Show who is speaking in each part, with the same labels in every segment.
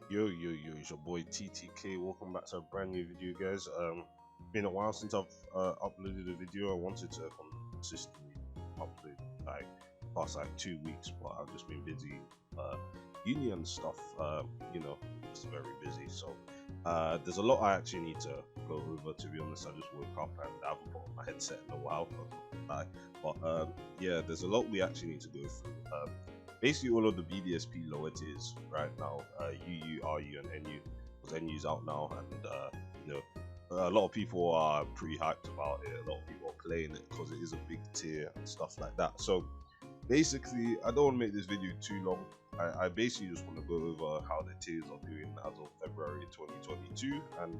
Speaker 1: Yo, it's your boy TTK. Welcome back to a brand new video, guys. Been a while since I've uploaded a video. I wanted to consistently upload like past like 2 weeks, but I've just been busy, uni and stuff. Just very busy. So there's a lot I actually need to go over. To be honest, I just woke up and I haven't put on my headset in a while. Yeah, there's a lot we actually need to go through. Basically all of the BDSP lower tiers right now, UU, RU, and NU, because NU's out now, and a lot of people are pretty hyped about it. A lot of people are playing it because it is a big tier and stuff like that. So basically, I don't want to make this video too long. I basically just want to go over how the tiers are doing as of February 2022, and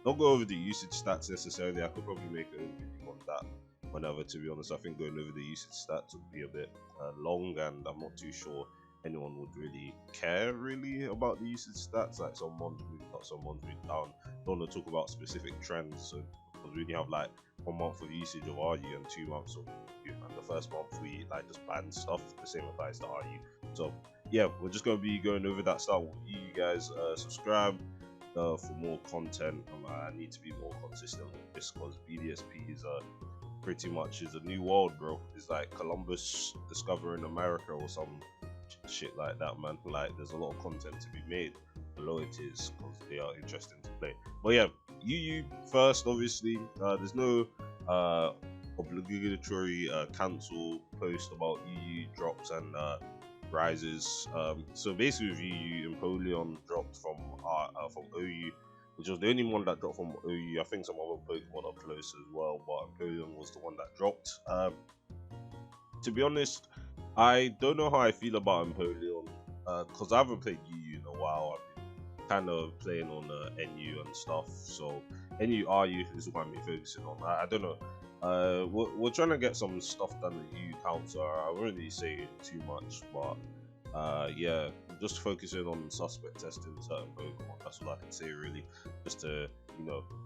Speaker 1: not go over the usage stats necessarily. I could probably make a video on that whenever, to be honest. I think going over the usage stats would be a bit long, and I'm not too sure anyone would really care really about the usage stats. Like some months moved up, some months moved down. Don't want to talk about specific trends, so because we only have like 1 month of usage of RU and 2 months of RU, and the first month we like just banned stuff. The same applies to RU. So yeah, we're just gonna be going over that stuff. You guys subscribe for more content. I need to be more consistent with this because BDSP is pretty much is a new world, bro. It's like Columbus discovering America or some shit like that, man. Like there's a lot of content to be made below it is because they are interesting to play. But yeah, UU first, obviously. There's no obligatory cancel post about UU drops and rises. So basically with UU, Empoleon dropped from OU, which was the only one that dropped from OU. I think some other Pokemon are close as well, but Empoleon was the one that dropped. To be honest, I don't know how I feel about Empoleon because I haven't played UU in a while. I've been kind of playing on NU and stuff, so NU RU is what I'm focusing on. I don't know. We're trying to get some stuff done with UU Council. I won't really say too much, but yeah, just focusing on suspect testing certain Pokemon. That's all I can say really, just to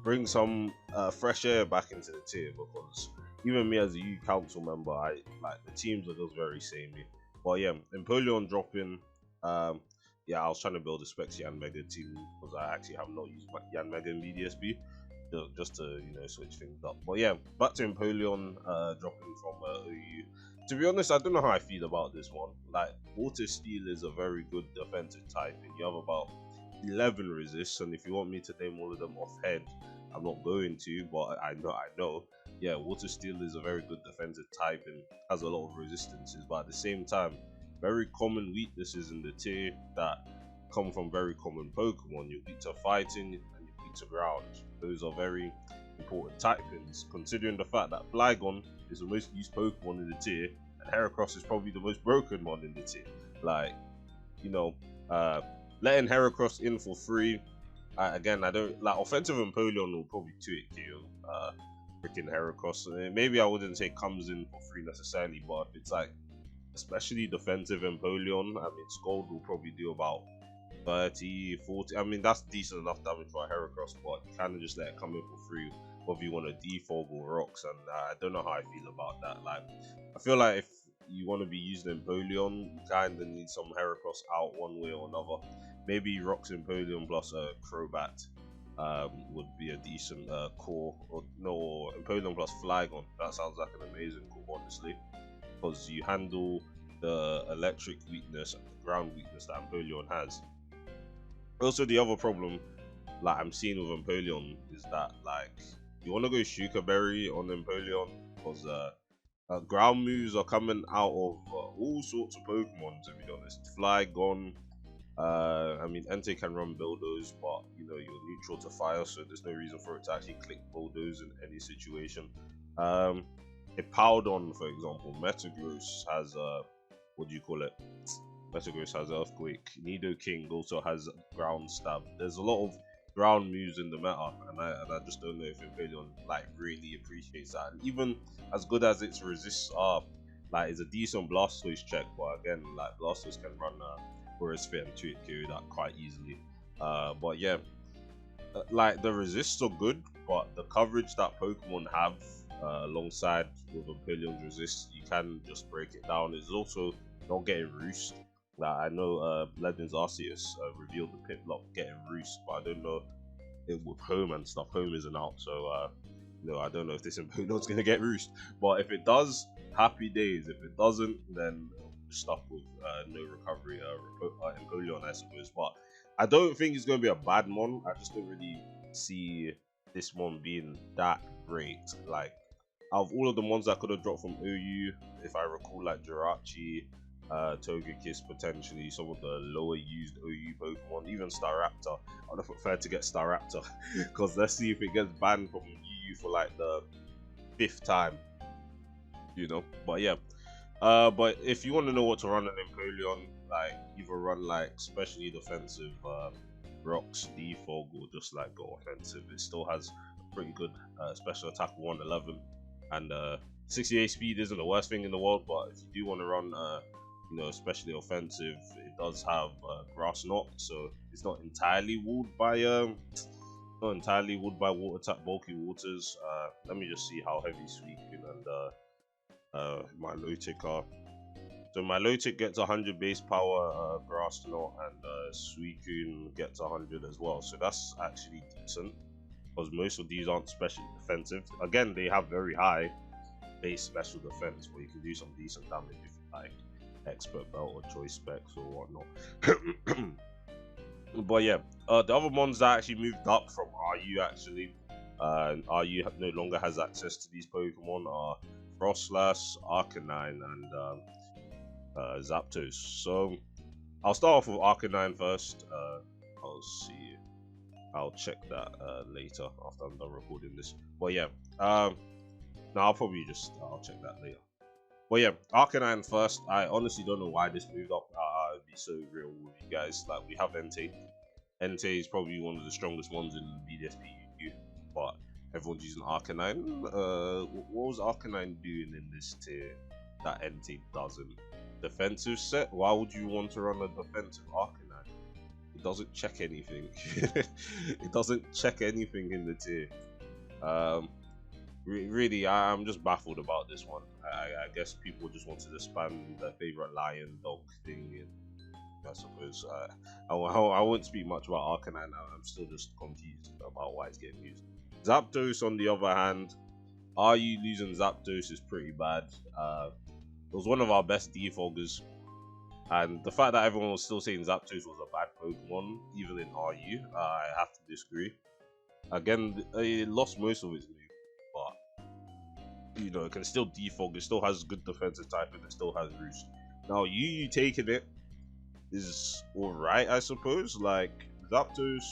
Speaker 1: bring some fresh air back into the tier, because even me as a U Council member, I like the teams are just very samey. But yeah, Empoleon dropping. Yeah, I was trying to build a Specs Yan Mega team because I actually have not used Yan Mega in BDSP, just to switch things up. But yeah, back to Empoleon dropping from OU. To be honest, I don't know how I feel about this one. Like, Water Steel is a very good defensive type, and you have about 11 resists. And if you want me to name all of them off head, I'm not going to, but I know. Yeah, Water Steel is a very good defensive type and has a lot of resistances, but at the same time, very common weaknesses in the tier that come from very common Pokemon. You're weak to fighting and you're weak to ground. Those are very important typings, considering the fact that Flygon is the most used Pokemon in the tier, and Heracross is probably the most broken one in the tier. Like, letting Heracross in for free. Again, I don't like offensive Empoleon will probably 2-hit KO freaking Heracross. Maybe I wouldn't say comes in for free necessarily, but if it's like especially defensive Empoleon, I mean Scold will probably do about 30, 40. I mean that's decent enough damage for a Heracross, but you kind of just let it come in for free, whether you want to defog or rocks, and I don't know how I feel about that. Like, I feel like if you want to be using Empoleon, you kind of need some Heracross out one way or another. Maybe rocks Empoleon plus a Crobat would be a decent core, or no, Empoleon plus Flygon. That sounds like an amazing core, honestly, because you handle the electric weakness and the ground weakness that Empoleon has. Also, the other problem like I'm seeing with Empoleon is that like you want to go Shuka Berry on Empoleon because ground moves are coming out of all sorts of Pokemon. To be honest, Flygon. I mean, Entei can run Bulldoze, but you're neutral to fire, so there's no reason for it to actually click Bulldoze in any situation. Hippowdon, for example, Metagross has what do you call it? Metagross has Earthquake. Nidoking also has Ground Stab. There's a lot of ground moves in the meta, and I just don't know if Empoleon like really appreciates that. And even as good as its resists are, like it's a decent Blastoise check, but again, like Blastoise can run Forest Fit and 2-hit KO that quite easily. But yeah, like the resists are good, but the coverage that Pokemon have alongside with Empoleon's resist, you can just break it down. It's also not getting roost Like, I know Legends Arceus revealed the Piplup getting Roost, but I don't know it with Home and stuff. Home isn't out, so I don't know if this Empoleon's gonna get Roost. But if it does, happy days. If it doesn't, then we're stuck with no recovery Empoleon, I suppose. But I don't think it's gonna be a bad one. I just don't really see this one being that great. Like, out of all of the ones that could have dropped from OU, if I recall, like Jirachi, Togekiss, potentially some of the lower used OU Pokemon, even Staraptor. I would have preferred to get Staraptor because let's see if it gets banned from UU for like the 5th time, But yeah, but if you want to know what to run an Empoleon, like either run like specially defensive Rocks, Defog, or just like go offensive. It still has a pretty good special attack 111, and 68 speed isn't the worst thing in the world. But if you do want to run especially offensive, it does have grass knot, so it's not entirely walled by water type bulky waters. Let me just see how heavy Suicune and my Milotic are. So my Milotic gets 100 base power, grass knot, and Suicune gets 100 as well. So that's actually decent because most of these aren't specially defensive. Again, they have very high base special defense, where you can do some decent damage if you like expert belt or choice specs or whatnot. But yeah, the other ones that actually moved up from RU actually, RU no longer has access to these Pokemon are Frostless, Arcanine, and Zapdos. So I'll start off with Arcanine first. I'll see. I'll check that later after I'm done recording this. But yeah, no, I'll check that later. But yeah, Arcanine first. I honestly don't know why this moved up. I'll be so real with you guys. Like, we have Entei. Entei is probably one of the strongest ones in BDSP, but everyone's using Arcanine. What was Arcanine doing in this tier that Entei doesn't? Defensive set? Why would you want to run a defensive Arcanine? It doesn't check anything. It doesn't check anything in the tier. Really, I'm just baffled about this one. I guess people just wanted to spam their favorite lion dog thing, and I suppose I won't speak much about Arcanine now. I'm still just confused about why it's getting used. Zapdos, on the other hand, you losing Zapdos is pretty bad. It was one of our best defoggers, and the fact that everyone was still saying Zapdos was a bad Pokemon, even in RU, I have to disagree. Again, it lost most of its move, but it can still defog. It still has good defensive type, and it still has Roost. Now, UU taking it is alright, I suppose. Like, Zapdos,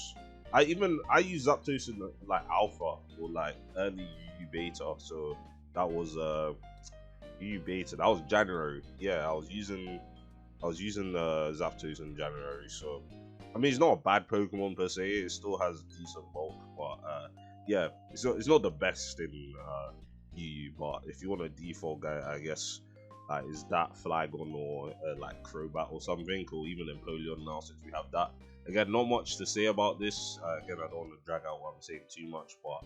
Speaker 1: I use Zapdos in like alpha or like early UU beta, so that was UU beta. That was January. Yeah, I was using Zapdos in January. So I mean, it's not a bad Pokemon per se. It still has decent bulk, but yeah, it's not the best in UU. But if you want a defog, I guess. Is that Flygon or like Crobat or something, or even Empoleon now, since we have that. Again, not much to say about this. Again, I don't want to drag out what I'm saying too much, but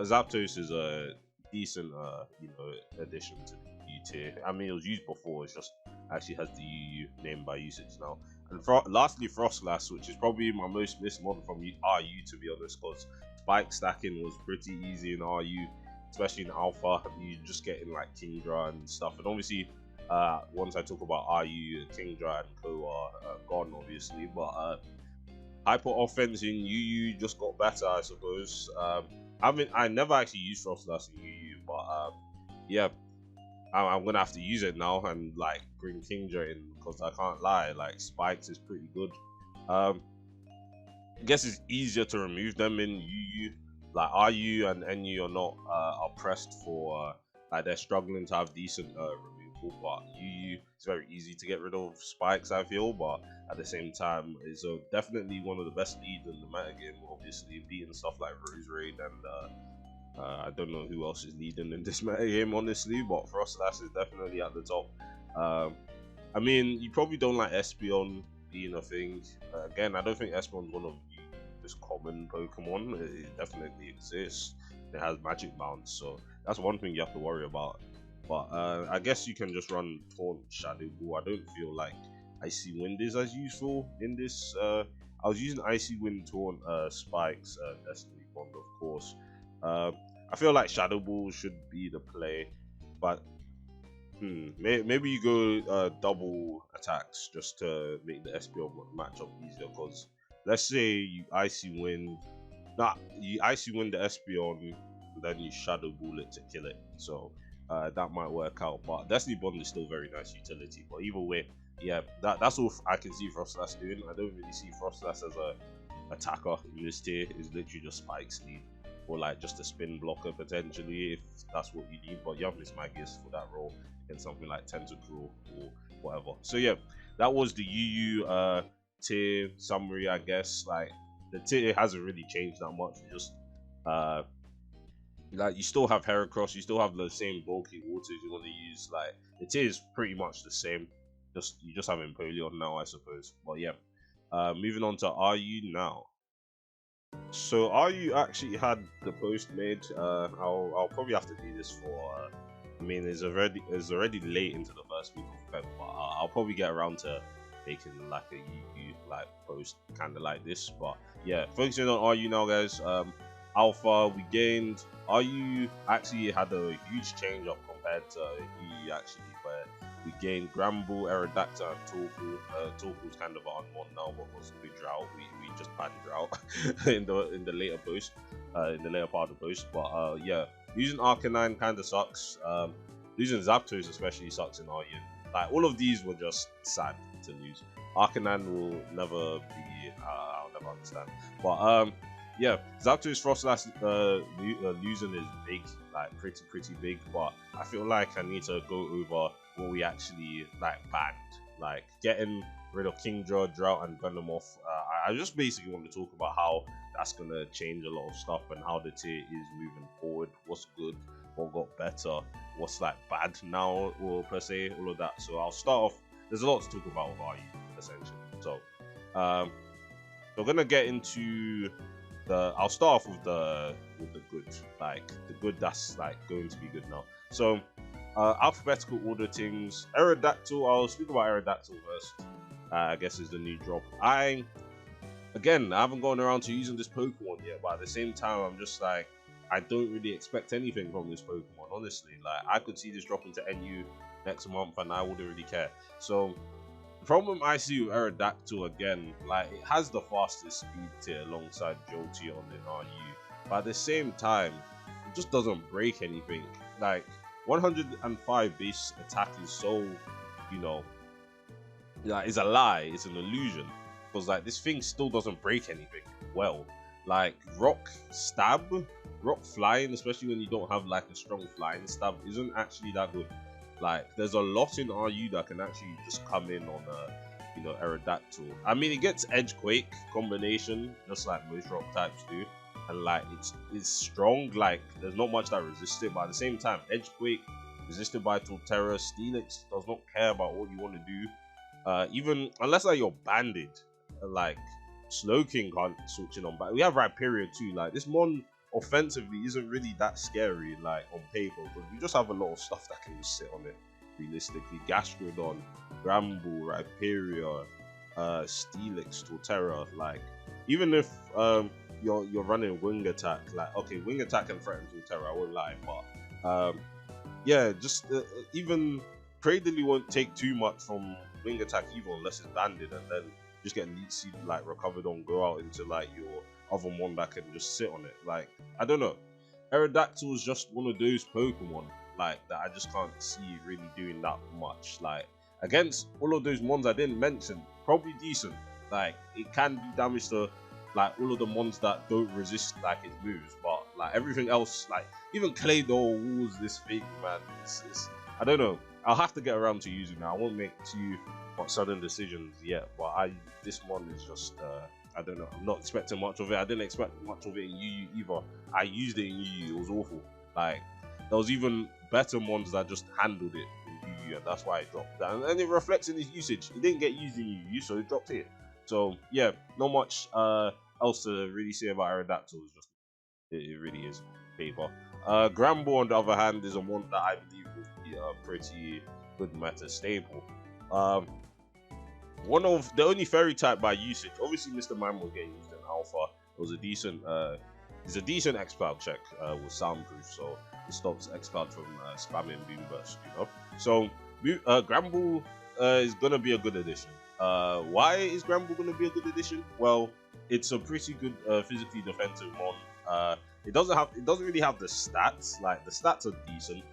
Speaker 1: Zapdos is a decent, addition to the UU tier. I mean, it was used before. It just actually has the UU name by usage now. And lastly, Frostless, which is probably my most missed one from RU, to be honest, because spike stacking was pretty easy in RU. Especially in Alpha, you just getting like Kingdra and stuff. And obviously, once I talk about RU, Kingdra and Co are gone, obviously. But hyper offense in UU just got better, I suppose. I never actually used Frostless in UU, but yeah, I'm gonna have to use it now and like bring Kingdra in, because I can't lie, like Spikes is pretty good. I guess it's easier to remove them in UU. Like RU and NU are not are pressed for like they're struggling to have decent removal, but UU it's very easy to get rid of Spikes, I feel. But at the same time, it's definitely one of the best leads in the metagame. Obviously, beating stuff like Roserade and I don't know who else is leading in this metagame, honestly. But Frostless is definitely at the top. I mean, you probably don't like Espeon being a thing. Again, I don't think Espeon's one of common Pokemon. It definitely exists. It has magic bounce, so that's one thing you have to worry about. But I guess you can just run Taunt, Shadow Ball. I don't feel like Icy Wind is as useful in this. I was using Icy Wind Taunt, Spikes, Destiny Bond, of course. I feel like Shadow Ball should be the play, but maybe you go double attacks just to make the SPL matchup easier. Because let's say you Icy Wind, you Icy Wind the Espeon, then you Shadow Ball it to kill it. So that might work out. But Destiny Bond is still very nice utility. But either way, yeah, that's all I can see Frostless doing. I don't really see Frostless as a attacker in this tier. It's literally just spike speed or like just a spin blocker potentially if that's what you need. But you have Miss Magius for that role in something like Tentacruel or whatever. So yeah, that was the UU tier summary, I guess. Like the tier hasn't really changed that much. Just like you still have Heracross, you still have the same bulky waters you want to use. Like the tier is pretty much the same. You just have Empoleon now, I suppose. But yeah, moving on to RU now. So RU actually had the post made. I'll probably have to do this for. I mean, it's already late into the first week of Feb, but I'll probably get around to making like a UU like post kind of like this. But yeah, focusing on RU now, guys. Alpha, we gained. RU actually had a huge change up compared to UU actually, where we gained Granbull, Aerodactyl, and Torkoal. Torkoal's kind of an unknown now because of the drought. We just banned drought in the later post, in the later part of the post. But yeah, using Arcanine kind of sucks. Losing Zapdos especially sucks in RU. Like all of these were just sad to lose. Arcanine will never be. I'll never understand. But yeah, Zapdos Frostless losing is big, like pretty big. But I feel like I need to go over what we actually like banned, like getting rid of Kingdra, Drought, and Venomoth. I just basically want to talk about how that's gonna change a lot of stuff and how the tier is moving forward. What's good, what got better, what's like bad now, or per se, all of that. So I'll start off. There's a lot to talk about with RU essentially. So we're gonna get into I'll start off with the good, like the good that's like going to be good now. So alphabetical order things. Aerodactyl, I'll speak about Aerodactyl first. I guess is the new drop. I haven't gone around to using this Pokemon yet, but at the same time, I'm just like, I don't really expect anything from this Pokemon, honestly. Like, I could see this dropping to NU next month and I wouldn't really care. So, the problem I see with Aerodactyl again, like, it has the fastest speed tier alongside Jolteon in RU, but at the same time, it just doesn't break anything. Like, 105 base attack is so, you know, like, it's a lie, it's an illusion. Because, like, this thing still doesn't break anything well. Like, rock stab, rock flying, especially when you don't have, like, a strong flying stab, isn't actually that good. Like, there's a lot in RU that can actually just come in on you know, Aerodactyl. I mean, it gets Edge Quake combination, just like most rock types do. And, like, it's strong. Like, there's not much that resists it. But at the same time, Edge Quake, resisted by Torterra, Steelix does not care about what you want to do. Even, unless, like, you're banded. Like, Slowking can't switch in on. But we have Rhyperior too. Like, this Mon offensively isn't really that scary, like, on paper, but we just have a lot of stuff that can just sit on it realistically. Gastrodon, Granbull, Rhyperior, Steelix, Torterra. Like, even if you're running wing attack, like, okay, wing attack can threaten Torterra, I won't lie, but yeah, just even Cradily won't take too much from wing attack either unless it's banded, and then just get Leech Seed like recovered on, go out into like your other one that can just sit on it. Like, I don't know. Aerodactyl is just one of those Pokemon like that I just can't see really doing that much. Like, against all of those mons I didn't mention, probably decent. Like, it can do damage to like all of the mons that don't resist like its moves, but like everything else, like even Claydol was this thing, man. It's I don't know. I'll have to get around to using it. I won't make too sudden decisions yet, but this one is just I don't know. I'm not expecting much of it. I didn't expect much of it in UU either. I used it in UU. It was awful. Like, there was even better ones that just handled it in UU, and that's why it dropped. And it reflects in its usage. It didn't get used in UU, so it dropped here. So yeah, not much else to really say about Aerodactyl. It's just it really is paper. Granbull, on the other hand, is a one that I believe would be a pretty good meta staple. one of the only fairy type by usage. Obviously, Mr. Mime will get used in alpha. It was a decent, it's a decent X-Cloud check with soundproof, so it stops X-Cloud from spamming Boom Burst, you know. So Granbull is gonna be a good addition. Why is Granbull gonna be a good addition? Well, it's a pretty good physically defensive mon. It doesn't really have the stats. Like, the stats are decent.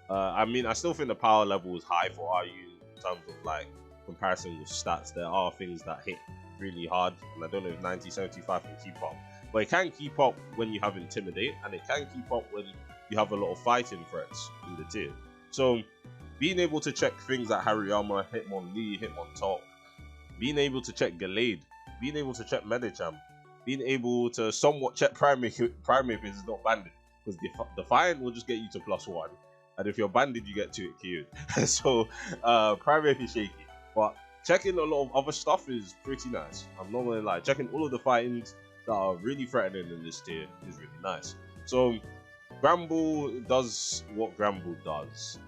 Speaker 1: I mean, I still think the power level is high for RU in terms of like comparison with stats. There are things that hit really hard, and I don't know if 9075 can keep up, but it can keep up when you have Intimidate, and it can keep up when you have a lot of fighting threats in the tier. So being able to check things like Hariyama, Hitmonlee, Hitmontop, being able to check Gallade, being able to check Medicham, being able to somewhat check Primate if it's not banded, because Defiant will just get you to +1, and if you're banded, you get 2 KO'd. So Primate is shaky, but checking a lot of other stuff is pretty nice. I'm not gonna lie, checking all of the fightings that are really threatening in this tier is really nice. So Granbull does what Granbull does.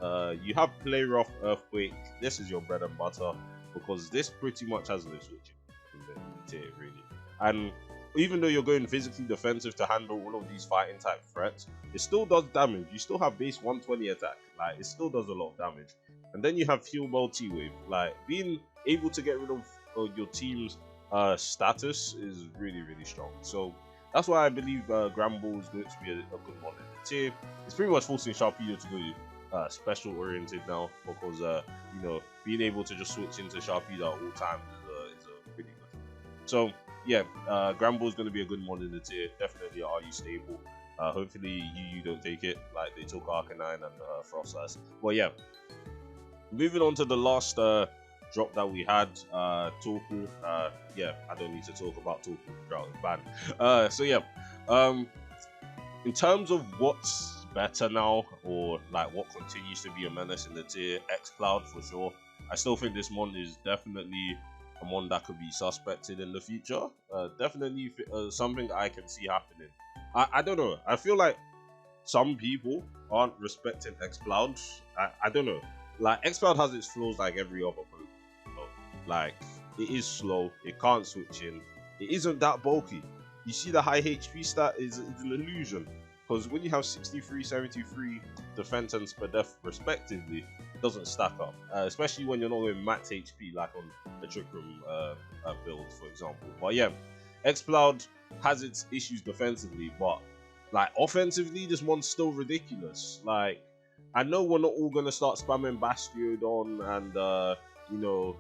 Speaker 1: You have Play Rough, Earthquake. This is your bread and butter, because this pretty much has no switching in the tier, really. And even though you're going physically defensive to handle all of these fighting type threats, it still does damage. You still have base 120 attack. Like, it still does a lot of damage. And then you have Heal Bell T-Wave. Like, being able to get rid of your team's status is really, really strong. So that's why I believe Granbull is going to be a good one in the tier. It's pretty much forcing Sharpedo to go special oriented now, because you know, being able to just switch into Sharpedo at all times is a pretty good. So yeah, Granbull is going to be a good mod in the tier. Definitely RU stable. Hopefully UU don't take it like they took Arcanine and Frostless. Well, yeah. Moving on to the last drop that we had, Torkoal. Yeah, I don't need to talk about Torkoal. Drought is banned. So yeah, in terms of what's better now, or like what continues to be a menace in the tier, X-Cloud for sure. I still think this mon is definitely a mon that could be suspected in the future. Definitely something I can see happening. I don't know. I feel like some people aren't respecting X-Cloud. I don't know. Like, X-Cloud has its flaws like every other Pokemon. You know? Like, it is slow. It can't switch in. It isn't that bulky. You see the high HP stat is an illusion. Because when you have 63, 73 defense and Spadef respectively, it doesn't stack up. Especially when you're not going max HP like on the Trick Room build, for example. But yeah, X-Cloud has its issues defensively, but like offensively, this one's still ridiculous. Like, I know we're not all gonna start spamming Bastiodon and you know,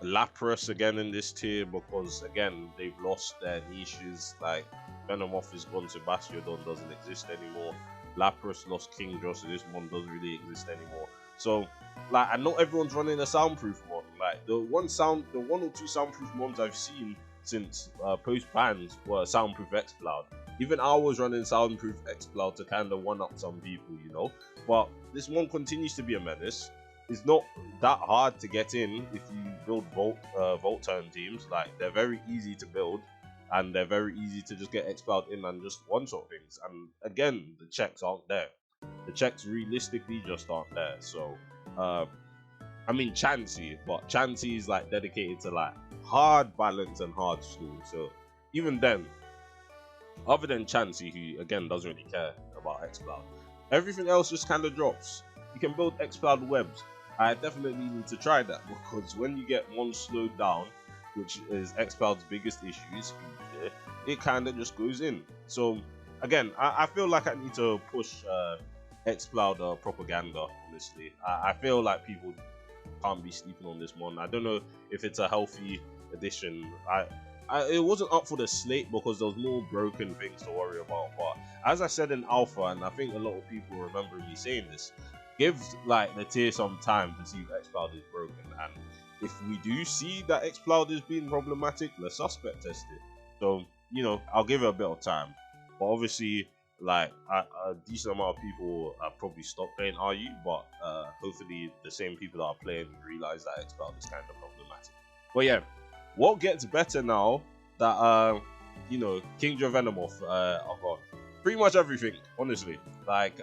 Speaker 1: Lapras again in this tier, because again they've lost their niches. Like, Venomoth is gone, so Bastiodon doesn't exist anymore. Lapras lost Kingdra, so this one doesn't really exist anymore. So like, and not everyone's running a soundproof one. Like, the one or two soundproof ones I've seen since post bans were soundproof X-Cloud. Even I was running soundproof X-Cloud to kind of one up some people, you know. But this one continues to be a menace. It's not that hard to get in if you build Volt turn teams. Like, they're very easy to build, and they're very easy to just get X-Cloud in and just one-shot things. And again, the checks aren't there. The checks realistically just aren't there. So, I mean, Chansey, but Chansey is like dedicated to like hard balance and hard stall. So even then, other than Chansey, who again doesn't really care about X-Cloud, everything else just kind of drops. You can build X-Cloud webs. I definitely need to try that, because when you get one slowed down, which is X-Cloud's biggest issues, it kind of just goes in. So again, I feel like I need to push X-Cloud propaganda, honestly. I feel like people can't be sleeping on this one. I don't know if it's a healthy addition. It wasn't up for the slate because there was more broken things to worry about. But as I said in Alpha, and I think a lot of people remember me saying this, give like the tier some time to see if X-Cloud is broken. And if we do see that X-Cloud is being problematic, let's suspect test it. So, you know, I'll give it a bit of time. But obviously, like, a decent amount of people probably stopped playing RU, but hopefully the same people that are playing realize that X-Cloud is kind of problematic. But yeah, what gets better now that you know, Kingdra Venomoth are gone? Pretty much everything, honestly. Like,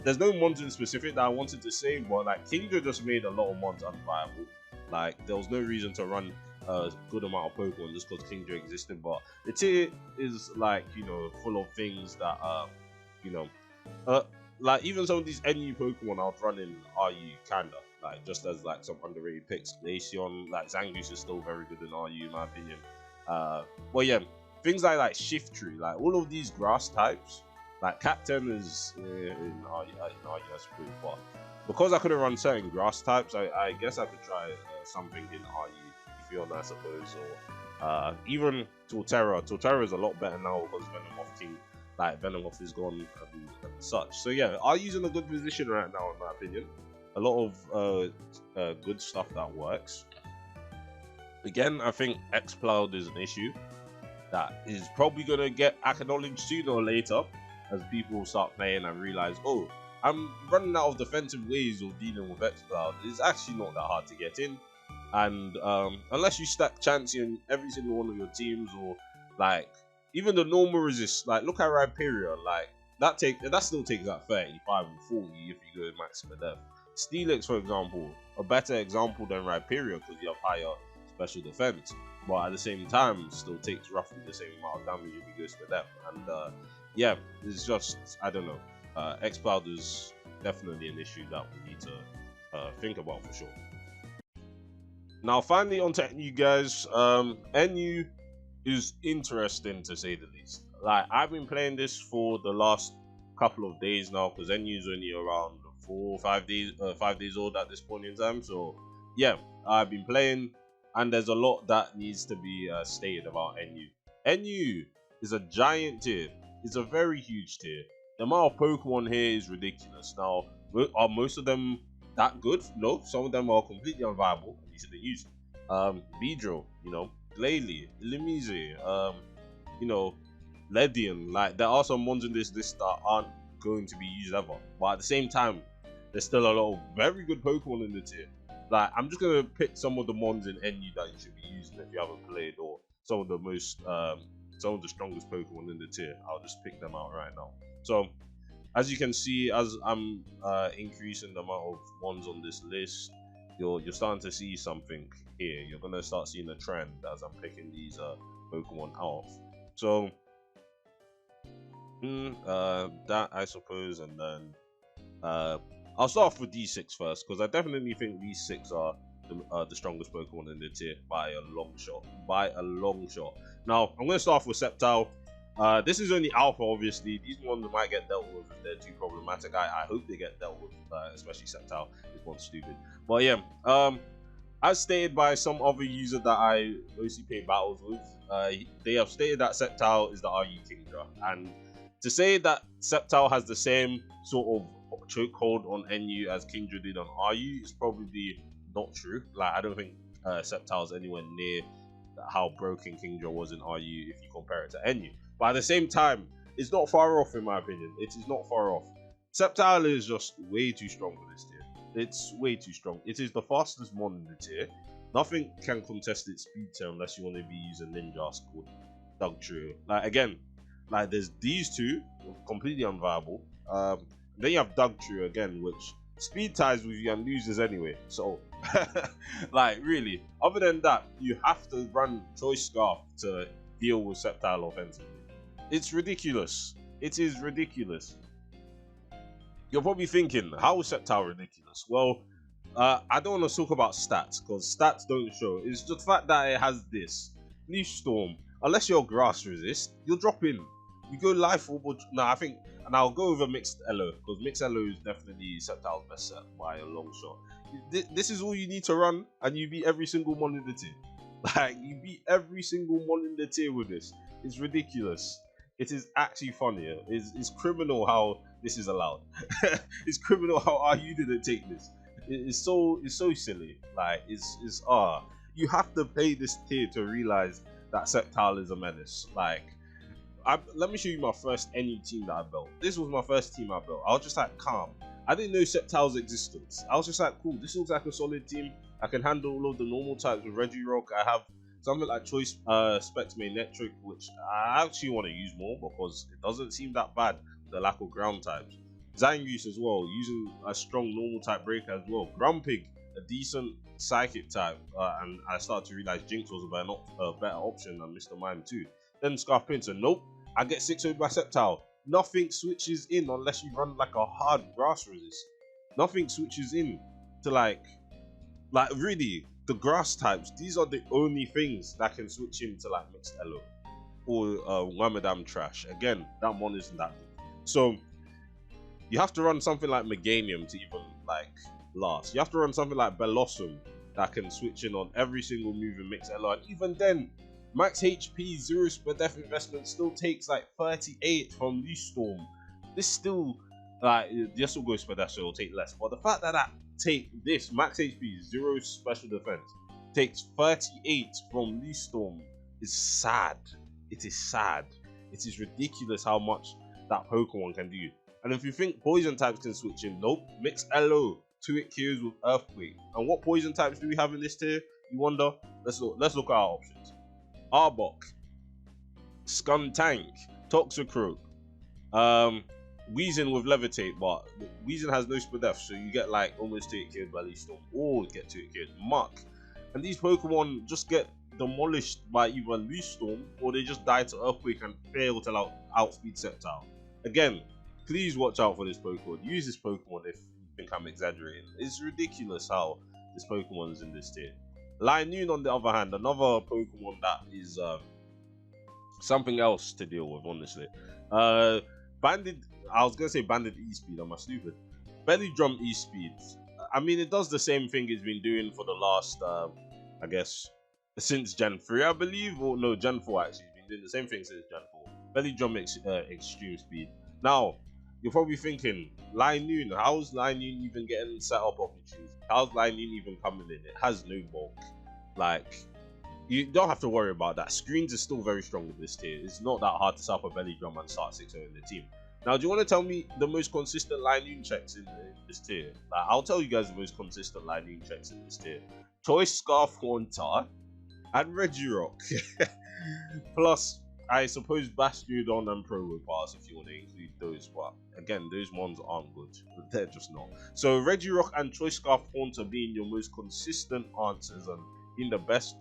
Speaker 1: there's no mons in specific that I wanted to say, but like, Kingdra just made a lot of mons unviable. Like, there was no reason to run a good amount of Pokemon just because Kingdra existed. But the tier is like, you know, full of things that you know, uh, like even some of these NU Pokemon I was running RU kinda like just as like some underrated picks. Glaceon, like Zangoose is still very good in RU in my opinion. But yeah, things like Shiftry, like all of these grass types, like Captain is in RU, I suppose, but because I couldn't run certain grass types, I guess I could try something in RU, Eevee, I suppose, or even Torterra. Torterra is a lot better now because Venomoth is gone and such. So yeah, RU's in a good position right now in my opinion. A lot of good stuff that works. Again, I think X-Cloud is an issue that is probably going to get acknowledged sooner or later as people start playing and realize, oh, I'm running out of defensive ways of dealing with X-Cloud. It's actually not that hard to get in. And unless you stack Chansey in every single one of your teams, or like even the normal resist, like look at Rhyperior, like that still takes like 35 and 40 if you go max for death. Steelix, for example, a better example than Rhyperior because you have higher special defense, but at the same time still takes roughly the same amount of damage if he goes for depth. And yeah, it's just, I don't know, X-Cloud is definitely an issue that we need to think about for sure. Now finally onto NU, guys. NU is interesting to say the least. Like, I've been playing this for the last couple of days now because NU is only around 4 or 5 days, 5 days old at this point in time. So yeah, I've been playing, and there's a lot that needs to be stated about NU. NU is a giant tier. It's a very huge tier. The amount of Pokemon here is ridiculous. Now, are most of them that good? No, some of them are completely unviable. You shouldn't use Beedrill, you know, Glalie, Limize, you know, Ledian. Like, there are some ones in this list that aren't going to be used ever. But at the same time, there's still a lot of very good Pokemon in the tier. Like, I'm just gonna pick some of the mons in NU that you should be using if you haven't played, or some of the most, some of the strongest Pokemon in the tier. I'll just pick them out right now. So, as you can see, as I'm increasing the amount of ones on this list, you're starting to see something here. You're gonna start seeing a trend as I'm picking these Pokemon off. So, that I suppose, and then I'll start off with D6 first because I definitely think these 6 are the strongest Pokemon in the tier by a long shot. By a long shot. Now, I'm going to start off with Sceptile. This is only alpha, obviously. These ones might get dealt with if they're too problematic. I hope they get dealt with, especially Sceptile. This one's stupid. But yeah, as stated by some other user that I mostly play battles with, they have stated that Sceptile is the RU Kingdra. And to say that Sceptile has the same sort of chokehold on NU as Kingdra did on RU is probably not true. Like, I don't think Sceptile is anywhere near how broken Kingdra was in RU if you compare it to NU. But at the same time, it's not far off in my opinion. It is not far off. Sceptile is just way too strong for this tier. It's way too strong. It is the fastest mon in the tier. Nothing can contest its speed tier unless you want to be using Ninjas called Dugtrio. Like, again, like there's these two, completely unviable. Then you have Dugtrio again, which speed ties with you and loses anyway. So, like, really, other than that, you have to run Choice Scarf to deal with Sceptile offensively. It's ridiculous. It is ridiculous. You're probably thinking, how is Sceptile ridiculous? Well, I don't want to talk about stats because stats don't show. It's the fact that it has this Leaf Storm. Unless you're Grass Resist, you'll drop in. You go Life Orb. No, I think, and I'll go with a Mixed Elo because Mixed Elo is definitely Sceptile's best set by a long shot. This is all you need to run, and you beat every single mon in the tier. Like, you beat every single mon in the tier with this. It's ridiculous. It is actually funny. It's criminal how this is allowed. It's criminal how RU didn't take this. It's so silly. Like, you have to play this tier to realize that Sceptile is a menace. Like, let me show you my first NU team that I built. This was my first team I built. I was just like calm. I didn't know Sceptile's existence. I was just like, cool, this looks like a solid team. I can handle all of the normal types with Regirock. I have something like Choice Specs Magnetric, which I actually want to use more because it doesn't seem that bad, the lack of ground types. Zangoose as well, using a strong normal type breaker as well. Grumpig a decent Psychic type, and I started to realize Jinx was a better option than Mr. Mime too. Then Scarf Pincer, nope, I get 6-0'd by Sceptile. Nothing switches in unless you run like a hard grass resist. Nothing switches in to like really the grass types. These are the only things that can switch into like mixed elo or Wamadam trash. Again, that one isn't that good. So you have to run something like Meganium to even like last. You have to run something like Bellossom that can switch in on every single move in mixed elo, and even then, max HP 0 per def investment still takes like 38 from Leaf Storm. This still like this will go per def, so it'll take less. But the fact that take this max HP 0 special defense takes 38 from Leaf Storm is sad. It is sad. It is ridiculous how much that Pokemon can do. And if you think poison types can switch in, nope. Mix LO, 2-hit KOs with Earthquake. And what poison types do we have in this tier? You wonder? Let's look at our options. Arbok, Skuntank, Toxicroak, Weezing with Levitate, but Weezing has no speed def, so you get like almost 2-hit KO'd by Leaf Storm, or get 2-hit KO'd. Muck. And these Pokemon just get demolished by either Leaf Storm, or they just die to Earthquake and fail to outspeed Sceptile. Again, please watch out for this Pokemon. Use this Pokemon if you think I'm exaggerating. It's ridiculous how this Pokemon is in this tier. Linoon, on the other hand, another Pokemon that is something else to deal with, honestly. Banded, I was going to say Banded E-Speed, am I stupid? Belly Drum E-Speed. I mean, it does the same thing it's been doing for the last, I guess, since Gen 3, I believe. Or no, Gen 4 actually. It's been doing the same thing since Gen 4. Belly Drum Extreme Speed. Now, you're probably thinking, Linoon, how's Linoon even getting set up opportunities? How's Linoon even coming in? It has no bulk. Like, you don't have to worry about that. Screens is still very strong with this tier. It's not that hard to set up a Belly Drum and start 6-0 in the team. Now, do you want to tell me the most consistent Linoon checks in this tier? Like, I'll tell you guys the most consistent Linoon checks in this tier. Choice Scarf Haunter and Regirock. Plus, I suppose Bastiodon and Probopass if you want to include those, but again, those ones aren't good. They're just not. So Regirock and Choice Scarf Haunter being your most consistent answers and being the best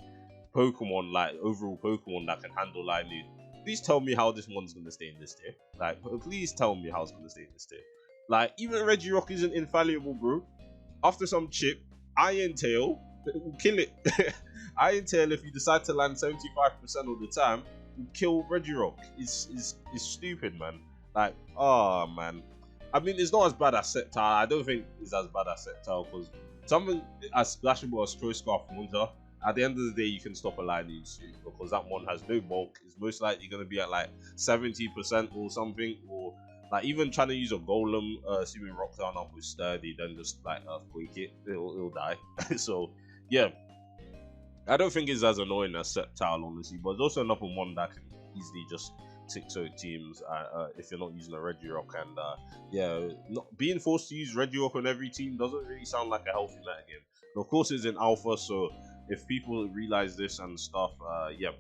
Speaker 1: Pokemon, like overall Pokemon that can handle Linoon. Please tell me how this one's gonna stay in this tier. Like, please tell me how it's gonna stay in this tier. Like, even Regirock isn't infallible, bro. After some chip, Iron Tail will kill it. Iron Tail, if you decide to land 75% of the time, kill Regirock. Is stupid, man. Like, oh man. I mean, it's not as bad as Sceptile. I don't think it's as bad as Sceptile, because something as splashable as Choice Scarf Haunter, at the end of the day, you can stop a Linoon suit, because that one has no bulk. It's most likely going to be at like 70% or something, or like even trying to use a Golem, assuming Rock Down up with Sturdy, then just like Earthquake it, it'll die. So yeah, I don't think it's as annoying as Sceptile, honestly, but it's also another one that can easily just 6-0 teams if you're not using a Regirock. And yeah, being forced to use Regirock on every team doesn't really sound like a healthy metagame. And of course, it's in alpha, so if people realize this and stuff, yeah,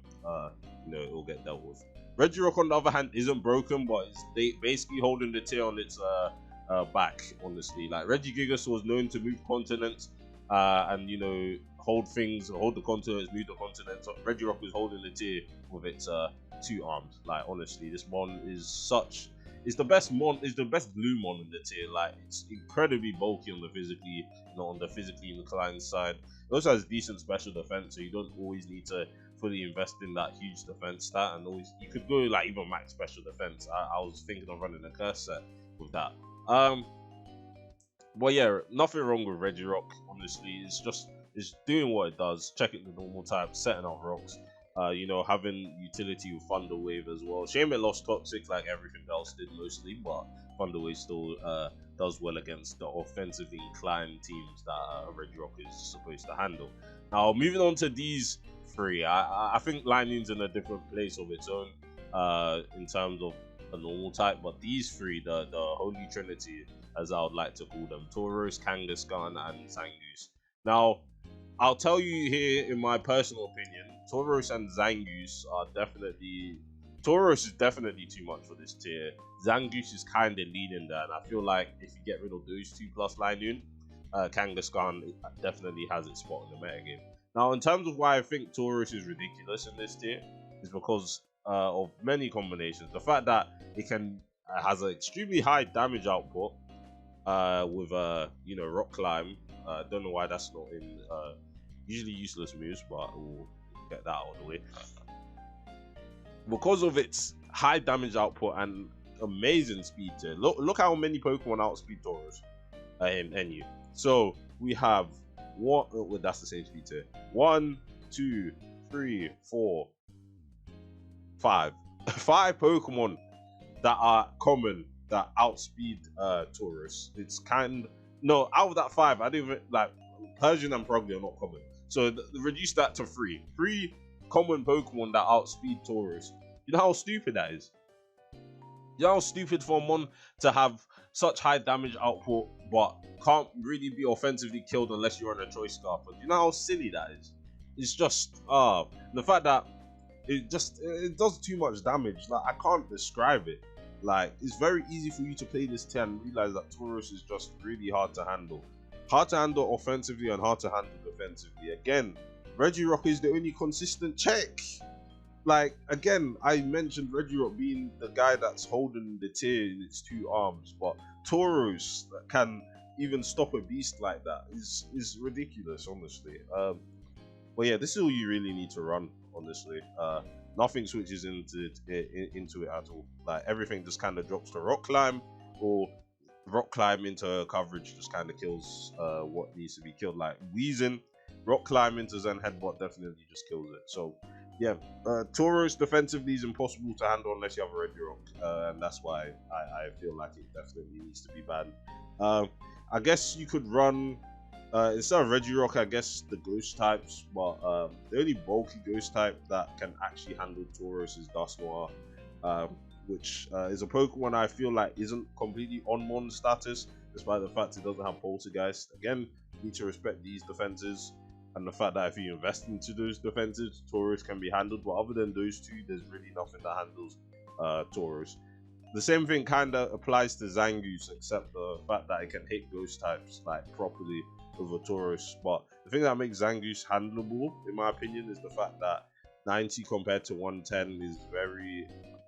Speaker 1: you know, it'll get dealt with. Regirock, on the other hand, isn't broken, but it's basically holding the tier on its back, honestly. Like, Regigigas was known to move continents and, you know, hold the continents, move the continents. So Regirock is holding the tier with its 2 arms. Like, honestly, this mon is the best blue mon in the tier. Like, it's incredibly bulky on the physically, not on the physically inclined side. It also has decent special defense, so you don't always need to fully invest in that huge defense stat, and always you could go like even max special defense. I was thinking of running a curse set with that. But yeah, nothing wrong with Regirock, honestly. It's doing what it does, checking the normal type, setting up rocks, you know, having utility with Thunder Wave as well. Shame it lost Toxic like everything else did mostly, but Thunder Wave still does well against the offensively inclined teams that Regirock is supposed to handle. Now, moving on to these 3, I think Linoon's in a different place of its own in terms of a normal type, but these 3, the Holy Trinity, as I would like to call them, Tauros, Kangaskhan, and Zangoose. Now, I'll tell you here, in my personal opinion, Tauros and Zangoose are definitely... Tauros is definitely too much for this tier. Zangoose is kind of leading there, and I feel like if you get rid of those 2 plus Linoon, Kangaskhan definitely has its spot in the metagame. Now, in terms of why I think Taurus is ridiculous in this tier, is because of many combinations. The fact that it can has an extremely high damage output with Rock Climb. Don't know why that's not in usually useless moves, but we'll get that out of the way. Because of its high damage output and amazing speed tier. Look how many Pokemon outspeed Taurus in NU. So we have that's the same speed tier. 1, 2, 3, 4, 5. 5 Pokemon that are common that outspeed Taurus. It's no, out of that 5, I didn't even like Persian and Probably are not common. So reduce that to 3. 3 common Pokemon that outspeed Taurus. You know how stupid that is? You know how stupid for a mon to have such high damage output but can't really be offensively killed unless you're on a choice scarf. But you know how silly that is? It's just the fact that it does too much damage. Like, I can't describe it. Like, it's very easy for you to play this tier and realize that Taurus is just really hard to handle. Hard to handle offensively and hard to handle defensively. Again, Regirock is the only consistent check. Like, again, I mentioned Regirock being the guy that's holding the tier in its 2 arms, but Taurus that can even stop a beast like that is ridiculous, honestly. But yeah, this is all you really need to run, honestly. Nothing switches into it at all. Like, everything just kind of drops to Rock Climb, or Rock Climb into coverage just kind of kills what needs to be killed. Like Weezing, Rock Climb into Zen Headbutt definitely just kills it. So yeah, Taurus defensively is impossible to handle unless you have a Regirock, and that's why I feel like it definitely needs to be banned. I guess you could run instead of Regirock, I guess the Ghost types, but the only bulky Ghost type that can actually handle Taurus is Dusknoir, which is a Pokemon I feel like isn't completely on Mon status, despite the fact it doesn't have Poltergeist. Again, you need to respect these defenses, and the fact that if you invest into those defenses, Taurus can be handled, but other than those two, there's really nothing that handles Taurus. The same thing kind of applies to Zangoose, except the fact that it can hit Ghost types like properly over Taurus. But the thing that makes Zangoose handleable, in my opinion, is the fact that 90 compared to 110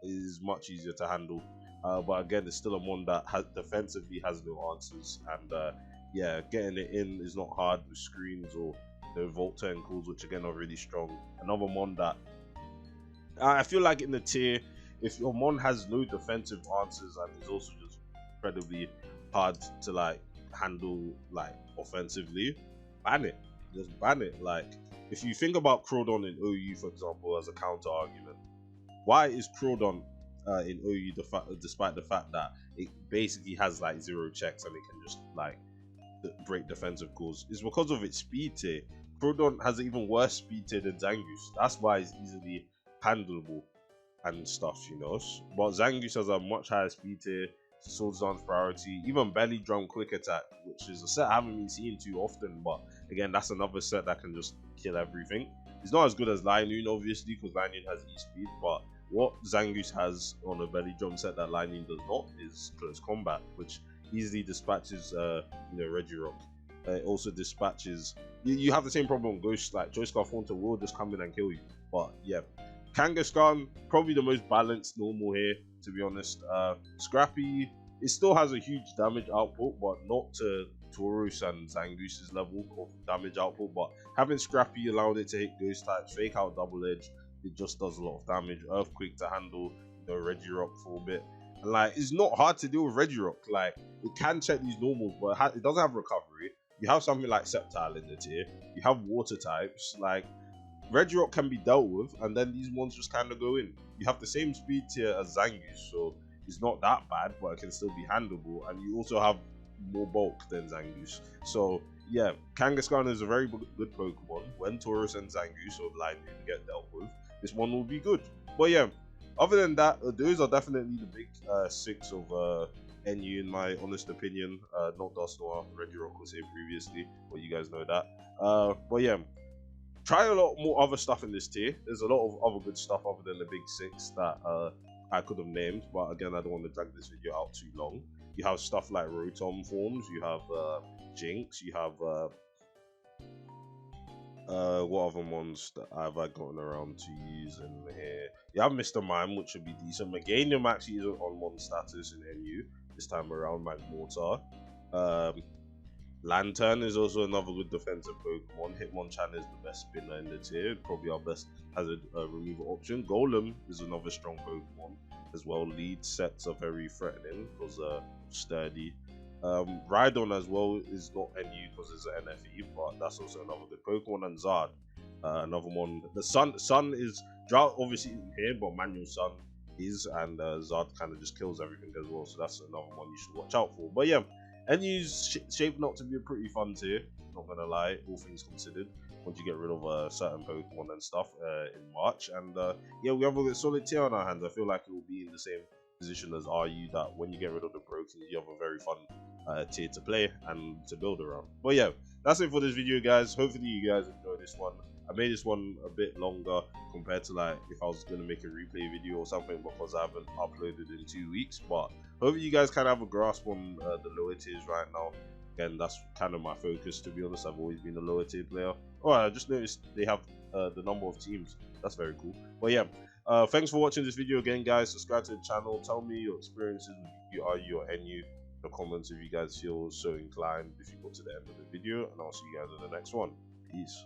Speaker 1: is much easier to handle. But again, it's still a mon that defensively has no answers, and yeah, getting it in is not hard with screens or the Volta and calls, which again are really strong. Another mon that I feel like in the tier, if your mon has no defensive answers and is also just incredibly hard to like handle like offensively, ban it. Just ban it. Like, if you think about Crawdon in OU, for example, as a counter argument, why is Crawdon in OU despite the fact that it basically has like 0 checks and it can just like break defensive calls? It's because of its speed tier. Crawdon has an even worse speed tier than Zangoose. That's why it's easily handleable and stuff, you know. But Zangoose has a much higher speed tier, Swords Dance priority, even Belly Drum Quick Attack, which is a set I haven't been seeing too often, but again, that's another set that can just kill everything. It's not as good as Linoon, obviously, because Linoon has E-Speed, but what Zangoose has on a Belly Drum set that Linoon does not is Close Combat, which easily dispatches Regirock. It also dispatches, you have the same problem on Ghost, like Choice Scarf Haunter will just come in and kill you. But yeah, Kangaskhan, probably the most balanced normal here, to be honest. Scrappy, it still has a huge damage output, but not to Taurus and Zangoose's level of damage output. But having Scrappy allowed it to hit Ghost types, Fake Out Double Edge, it just does a lot of damage. Earthquake to handle Regirock for a bit. And like, it's not hard to deal with Regirock. Like, it can check these normals, but it doesn't have recovery. You have something like Sceptile in the tier. You have water types. Like, Regirock can be dealt with, and then these ones just kind of go in. You have the same speed tier as Zangoose, so it's not that bad, but it can still be handleable. And you also have more bulk than Zangoose. So yeah, Kangaskhan is a very good Pokemon. When Taurus and Zangoose or Linoon get dealt with, this one will be good. But yeah, other than that, those are definitely the big 6 of NU in my honest opinion. Not Dusknoir, Regirock was here previously, but you guys know that. But yeah, try a lot more other stuff in this tier. There's a lot of other good stuff other than the big 6 that I could have named, but again, I don't want to drag this video out too long. you have stuff like Rotom forms, you have Jinx, you have what other ones that have I gotten around to using here? You have Mr. Mime, which would be decent. Meganium actually isn't on one status in NU this time around, Magmortar. Lantern is also another good defensive Pokemon. Hitmonchan is the best spinner in the tier, probably our best hazard removal option. Golem is another strong Pokemon as well. Lead sets are very threatening because sturdy. Rhydon as well is not NU because it's an NFE, but that's also another good Pokemon. And Zard, another one. The Sun is Drought obviously here, but Manual Sun is, and Zard kind of just kills everything as well. So that's another one you should watch out for. But yeah. NU's shaping up to be a pretty fun tier, not gonna lie, all things considered, once you get rid of certain Pokemon and stuff in March. And yeah, we have a solid tier on our hands. I feel like it will be in the same position as RU, that when you get rid of the broken, you have a very fun tier to play and to build around. But yeah, that's it for this video, guys. Hopefully you guys enjoy this one. I made this one a bit longer compared to like if I was going to make a replay video or something, because I haven't uploaded in 2 weeks. But hopefully you guys kind of have a grasp on the lower tiers right now. Again, that's kind of my focus, to be honest. I've always been a lower tier player. Oh, I just noticed they have the number of teams. That's very cool. But yeah, thanks for watching this video again, guys. Subscribe to the channel. Tell me your experiences with RU or NU in the comments if you guys feel so inclined, if you got to the end of the video. And I'll see you guys in the next one. Peace.